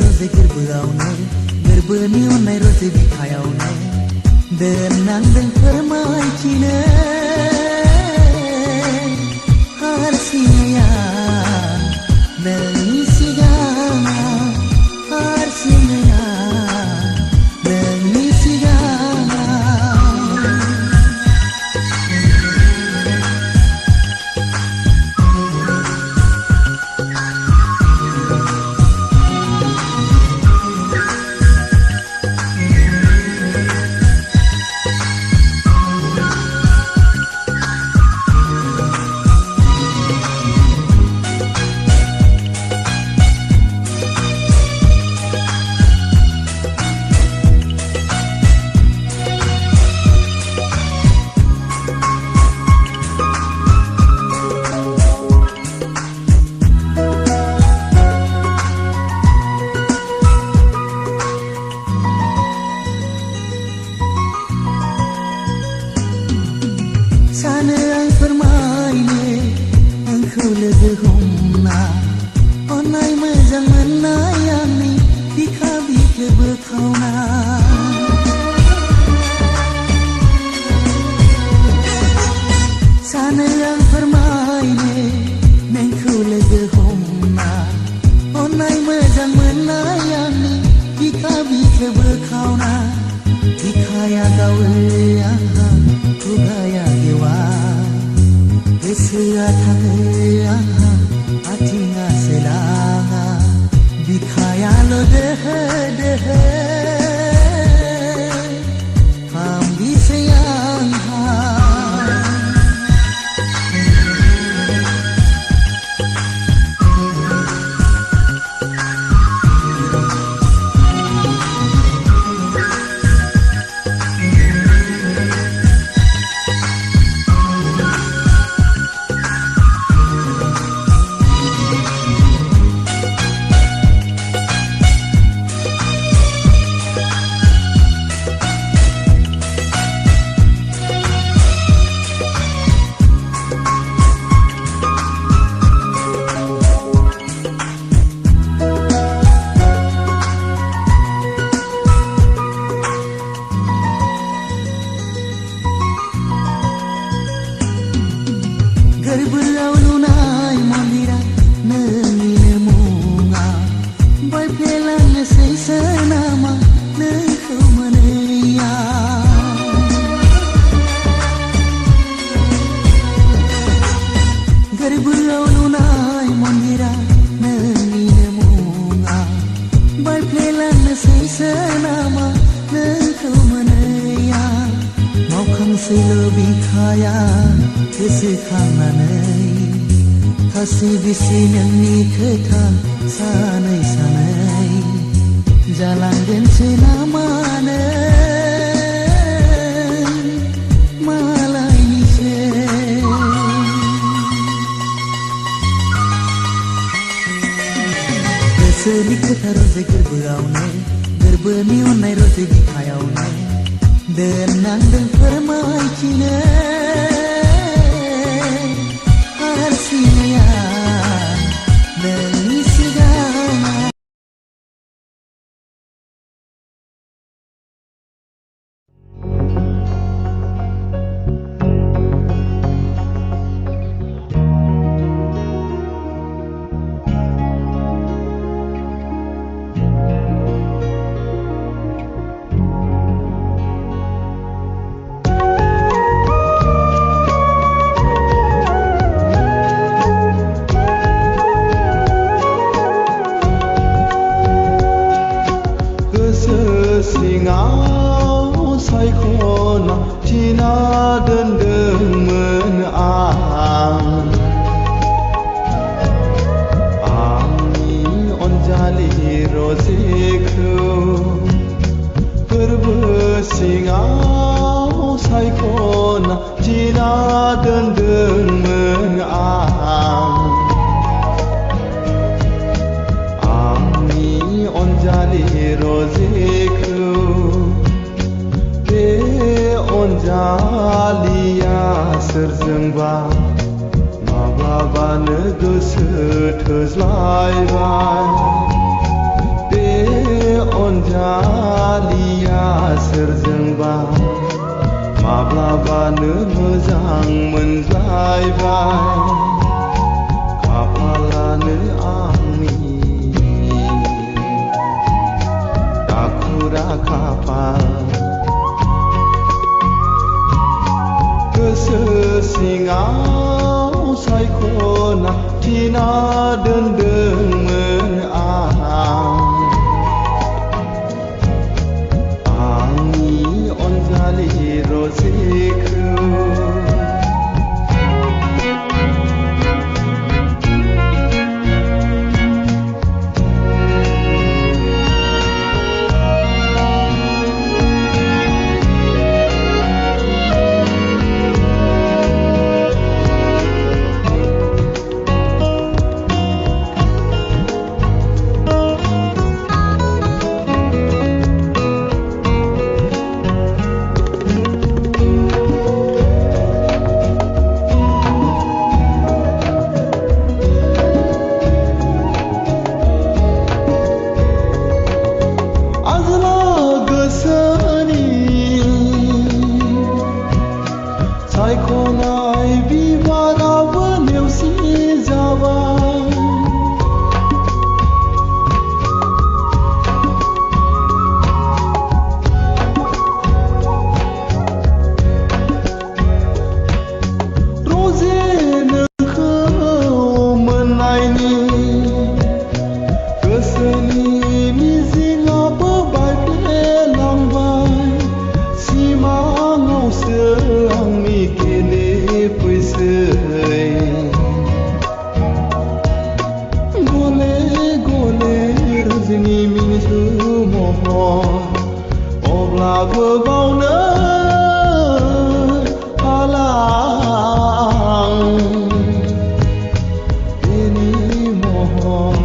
roze gerbeaune gerbeni onai roze bikhayaune denang den permai chine har sinaya nani sigana har sinaya nani sigana Sana ang permaine engkau legehomna onai mejang menayani dikabi kebekhauna Sana ang permaine engkau legehomna onai mejang menayani dikabi kebekhauna dikaya gawe Tugaya gewa Esia thangya atinga selanga dikhaya lo deh ham disayang Gerbeaulunai mandira nangine munga Bai pelang seisanama nengkau maneya Gerbeaulunai mandira nangine munga Bai pelang seisanama nengkau maneya Mau khang sei lebih kaya Kesekhananai kasih bisi nyanyi ketang sanai jalan dan senamanai malai nise keseli ketaroze gerbeaune gerbeni onai roze bikhayaune denang den permai chine Sinaya nani sigana Singau saikona Cina dendeng ang Ami onjali rozeku Bersingau saikona Cina dendeng ang Ami onjali rozeku onjalia serjengba माबाबानो गोसो थोज्लायबाय बे अनजालिया सोरजोंबा माब्लाबानो मोजां मोनज्लायबाय खाफालानो आंनि दाखुरा खाफाल गोसो सिङाव सायख'ना थिना दोनदोंमोन आंनि अनजालि रजेखौ सायख'नाय बिबाराबो नेवसि जाबाय रजे नोंखौ मोननायनि गोसोनि मिजिङाबो बायफ्लेलांबाय सिमाङावसो आंनि फैसै गले गले रजनि मिनिसु महर अब्लाबो बावनो हाला बेनि महर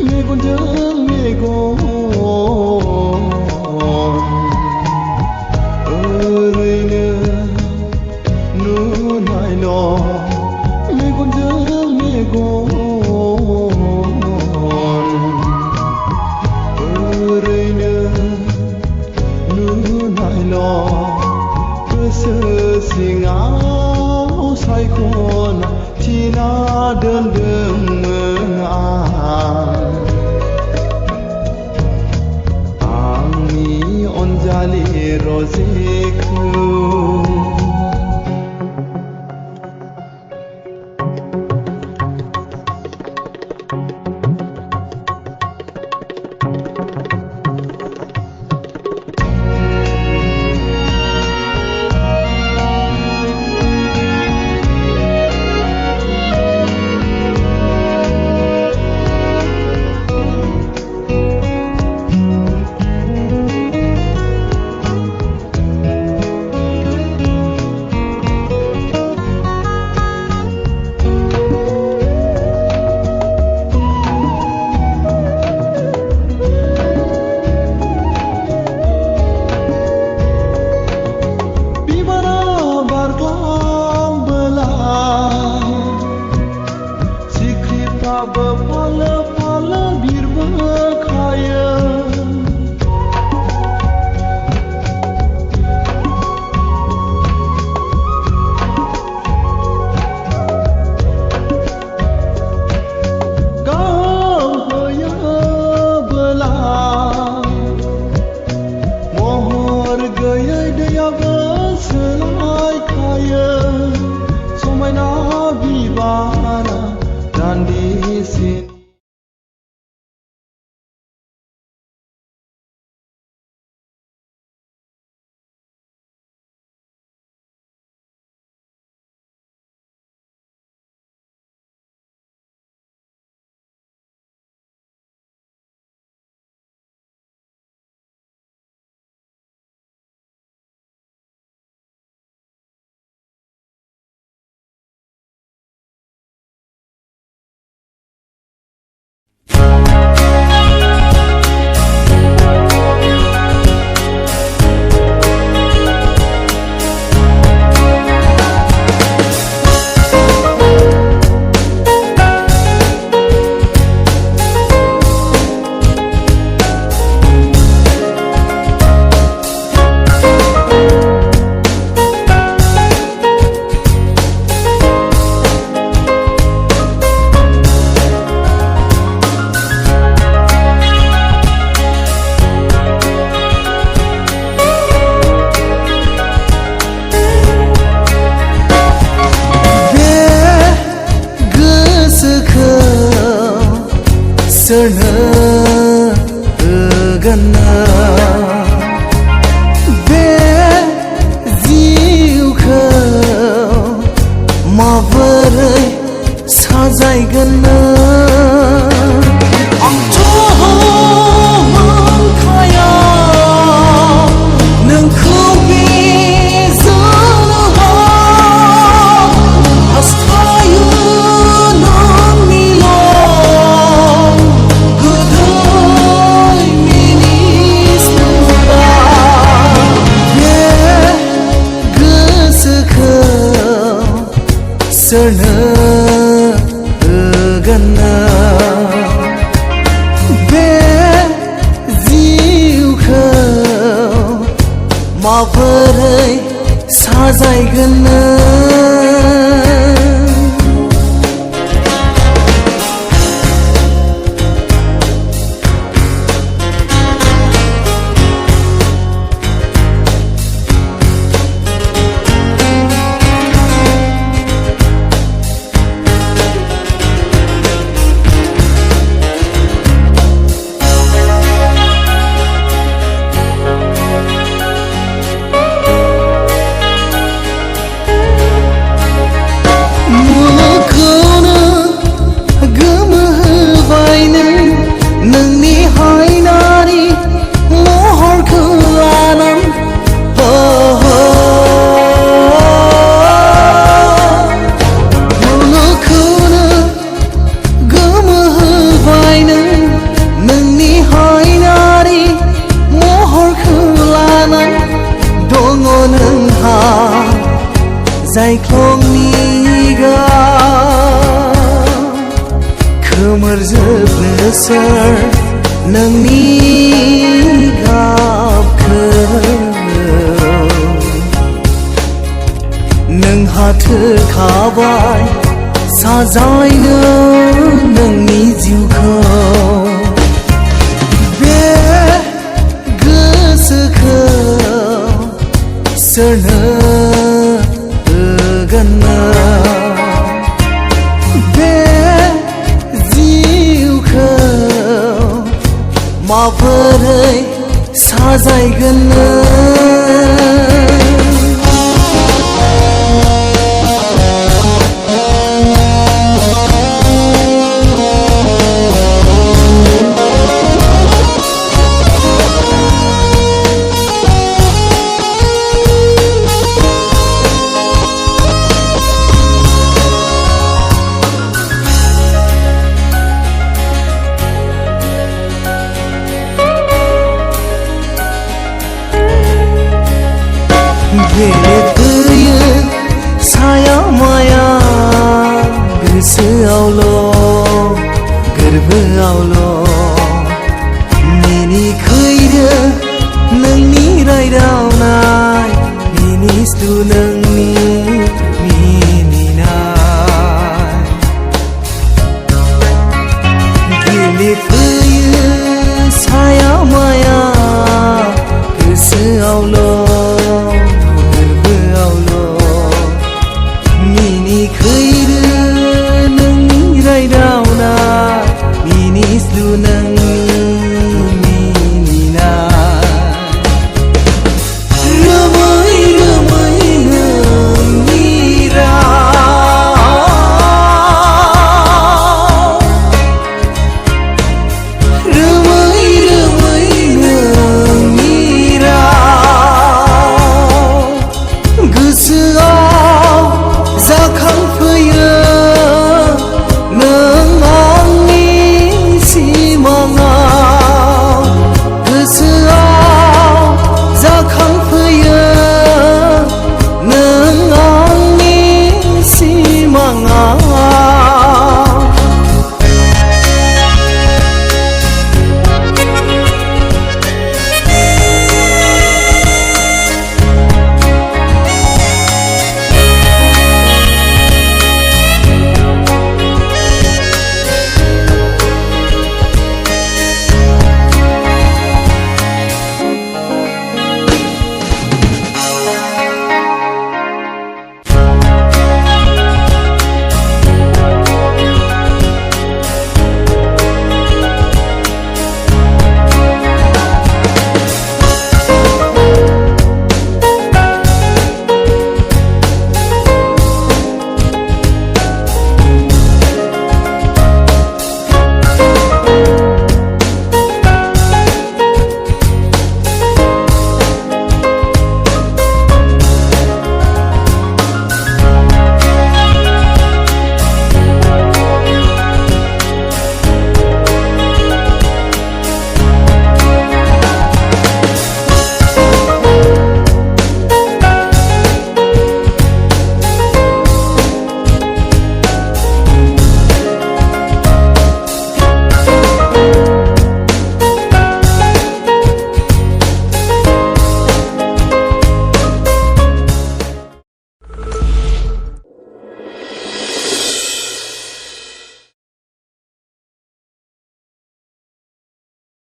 मेगनजों मेगन मेगनजों मेगन ओरैनो नुनायल' गोसो सिङाव सायख'ना थिना दोनदोंमोन आंनि अनजालि रजेखौ सोरनो होगोन बे जिउखौ माबोरै साजायगोन आंथ' मोनखाया नोंखौ बेजोंल' हास्थायो नोंनिल' गोदै मिनिस्लुरा बे गोसोखौ सोरनो होगोन बे जिउखौ माबोरै साजायगोन जायख्लंनिगा खोमोरजोबनो सोर नोंनि गाबखौ नोंहा थोखाबाय साजायनो नोंनि जिउखौ बे गोसोखौ सोरनो बे जिउखौ माबोरै साजायगोन बेरफैयो साया माया गोसोआवल' गोरबोआवल' मिनिखैरो नोंनि रायदावनाय मिनिस्लु नों